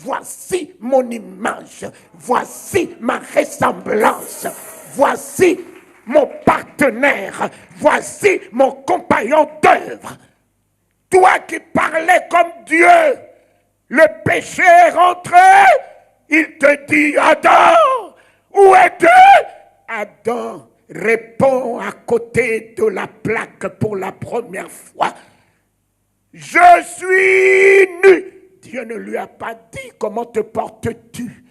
voici mon image, voici ma ressemblance, voici mon partenaire, voici mon compagnon d'œuvre. Toi qui parlais comme Dieu, le péché est rentré, il te dit, Adam, où es-tu? Adam répond à côté de la plaque pour la première fois, je suis nu. Dieu ne lui a pas dit, comment te portes-tu?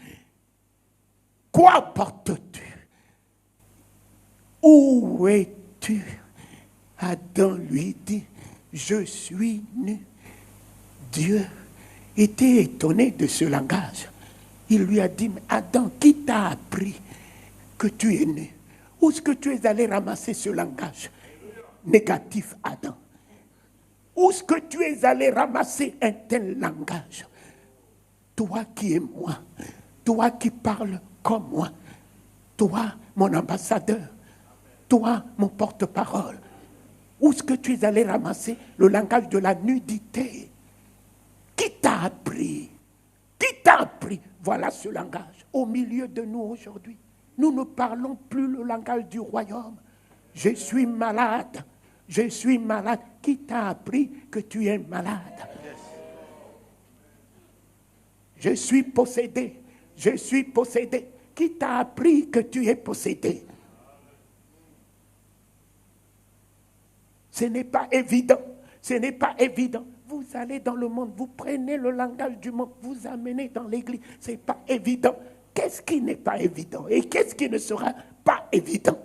Quoi portes-tu? Où es-tu? Adam lui dit, je suis nu. Dieu était étonné de ce langage. Il lui a dit, mais Adam, qui t'a appris que tu es nu? Où est-ce que tu es allé ramasser ce langage négatif, Adam? Où est-ce que tu es allé ramasser un tel langage? Toi qui es moi, toi qui parles comme moi, toi mon ambassadeur, toi mon porte-parole, où est-ce que tu es allé ramasser le langage de la nudité? Qui t'a appris? Qui t'a appris? Voilà ce langage au milieu de nous aujourd'hui. Nous ne parlons plus le langage du royaume. Je suis malade. Je suis malade. Qui t'a appris que tu es malade? Je suis possédé. Je suis possédé. Qui t'a appris que tu es possédé? Ce n'est pas évident. Ce n'est pas évident. Vous allez dans le monde, vous prenez le langage du monde, vous amenez dans l'église. Ce n'est pas évident. Qu'est-ce qui n'est pas évident? Et qu'est-ce qui ne sera pas évident?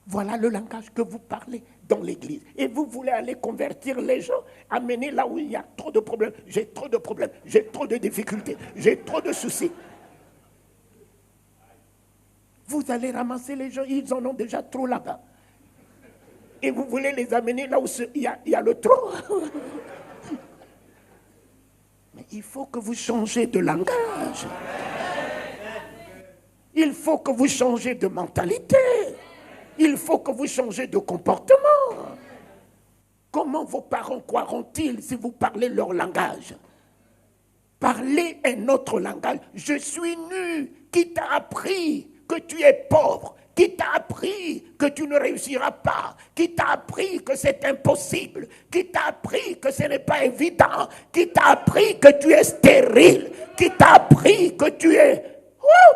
Voilà le langage que vous parlez dans l'église. Et vous voulez aller convertir les gens, amener là où il y a trop de problèmes. J'ai trop de problèmes, j'ai trop de difficultés, j'ai trop de soucis. Vous allez ramasser les gens, ils en ont déjà trop là-bas. Et vous voulez les amener là où il y a le trop. Mais il faut que vous changez de langage. Il faut que vous changez de mentalité. Il faut que vous changez de comportement. Comment vos parents croiront-ils si vous parlez leur langage? Parlez un autre langage. Je suis nu. Qui t'a appris que tu es pauvre? Qui t'a appris que tu ne réussiras pas? Qui t'a appris que c'est impossible? Qui t'a appris que ce n'est pas évident? Qui t'a appris que tu es stérile? Qui t'a appris que tu es...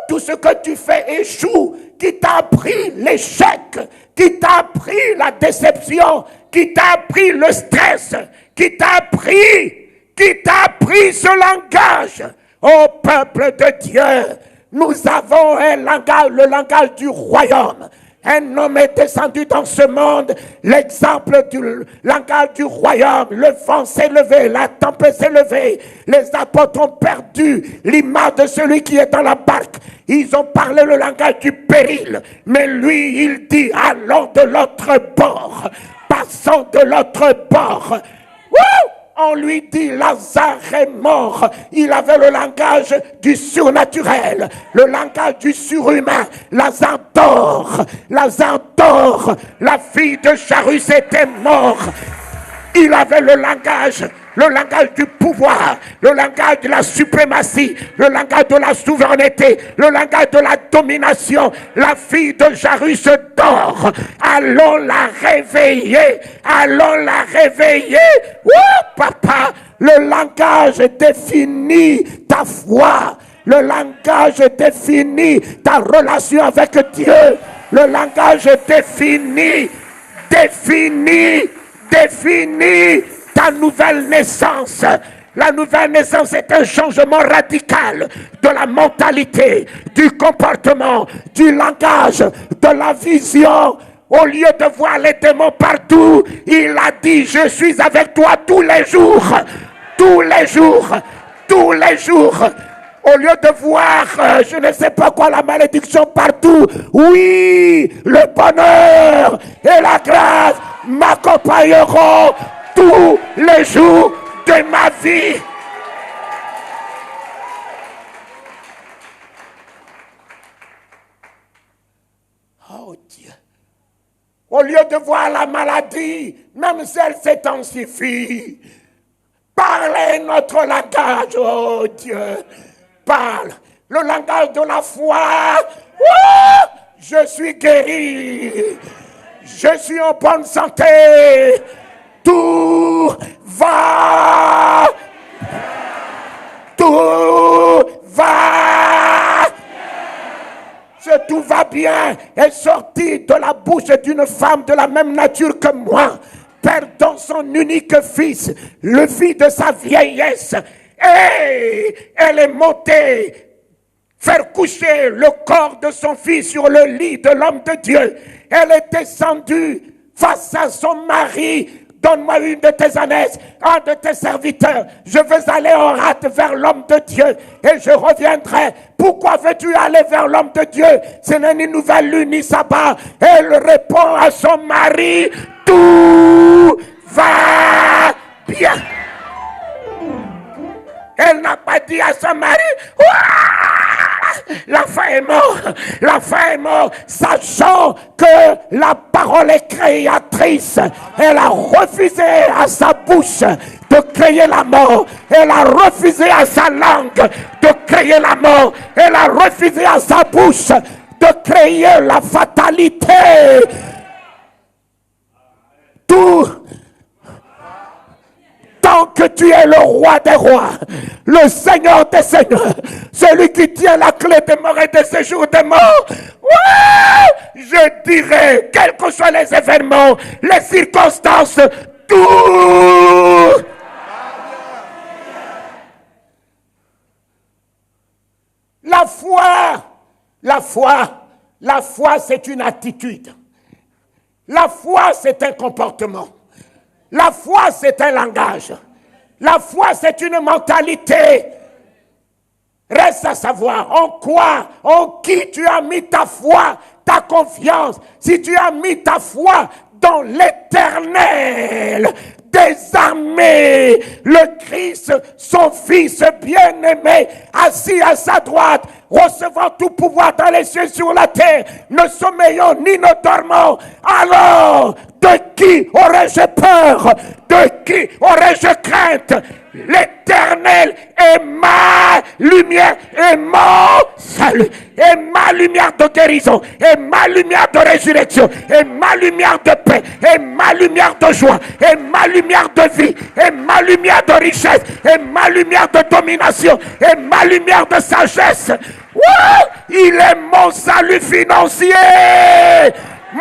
tout ce que tu fais échoue? Qui t'a appris l'échec? Qui t'a appris la déception? Qui t'a appris le stress? Qui t'a appris ce langage? Ô peuple de Dieu, nous avons un langage, le langage du royaume. Un homme est descendu dans ce monde, l'exemple du langage du royaume. Le vent s'est levé, la tempête s'est levée. Les apôtres ont perdu l'image de celui qui est dans la barque. Ils ont parlé le langage du péril. Mais lui, il dit, allons de l'autre bord. Passons de l'autre bord. Wouh! On lui dit, Lazare est mort. Il avait le langage du surnaturel, le langage du surhumain. Lazare dort. Lazare dort. La fille de Jairus était morte. Il avait le langage du pouvoir, le langage de la suprématie, le langage de la souveraineté, le langage de la domination. La fille de Jairus dort. Allons la réveiller. Allons la réveiller. Oh, papa, le langage définit ta foi. Le langage définit ta relation avec Dieu. Le langage définit ta nouvelle naissance. La nouvelle naissance est un changement radical de la mentalité, du comportement, du langage, de la vision. Au lieu de voir les démons partout, il a dit, je suis avec toi tous les jours. Tous les jours. Tous les jours. Au lieu de voir, je ne sais pas quoi, la malédiction partout. Oui, le bonheur et la grâce m'accompagneront tous les jours de ma vie. Oh Dieu. Au lieu de voir la maladie, même si elle s'intensifie, Parlez notre langage, oh Dieu. Parle le langage de la foi. Oh, je suis guéri. Je suis en bonne santé. Tout va. Tout va. Ce tout va bien est sorti de la bouche d'une femme de la même nature que moi, perdant son unique fils, le fils de sa vieillesse. Et elle est montée faire coucher le corps de son fils sur le lit de l'homme de Dieu. Elle est descendue face à son mari. Donne-moi une de tes ânesses, un de tes serviteurs. Je veux aller en rate vers l'homme de Dieu et je reviendrai. Pourquoi veux-tu aller vers l'homme de Dieu? Ce n'est ni nouvelle lune ni sabbat. Elle répond à son mari, tout va bien. Elle n'a pas dit à son mari, l'enfant est mort, l'enfant est mort, sachant que la parole est créatrice. Elle a refusé à sa bouche de créer la mort. Elle a refusé à sa langue de créer la mort. Elle a refusé à sa bouche de créer la fatalité. Tout. Tant que tu es le roi des rois, le Seigneur des seigneurs, celui qui tient la clé des morts et des séjours des morts, je dirais, quels que soient les événements, les circonstances, tout. La foi, c'est une attitude. La foi, c'est un comportement. La foi, c'est un langage. La foi, c'est une mentalité. Reste à savoir en quoi, en qui tu as mis ta foi, ta confiance. Si tu as mis ta foi dans l'Éternel des armées, le Christ, son Fils bien-aimé, assis à sa droite, recevant tout pouvoir dans les cieux et sur la terre, ne sommeillons ni ne dormons. Alors, de qui aurais-je peur? De qui aurais-je crainte? L'Éternel est ma lumière et mon salut, et ma lumière de guérison, et ma lumière de résurrection, et ma lumière de paix, et ma lumière de joie, et ma lumière de vie, et ma lumière de richesse, et ma lumière de domination, et ma lumière de sagesse. Il est mon salut financier,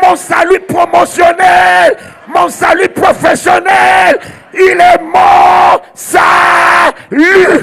mon salut promotionnel, mon salut professionnel. Il est mon salut.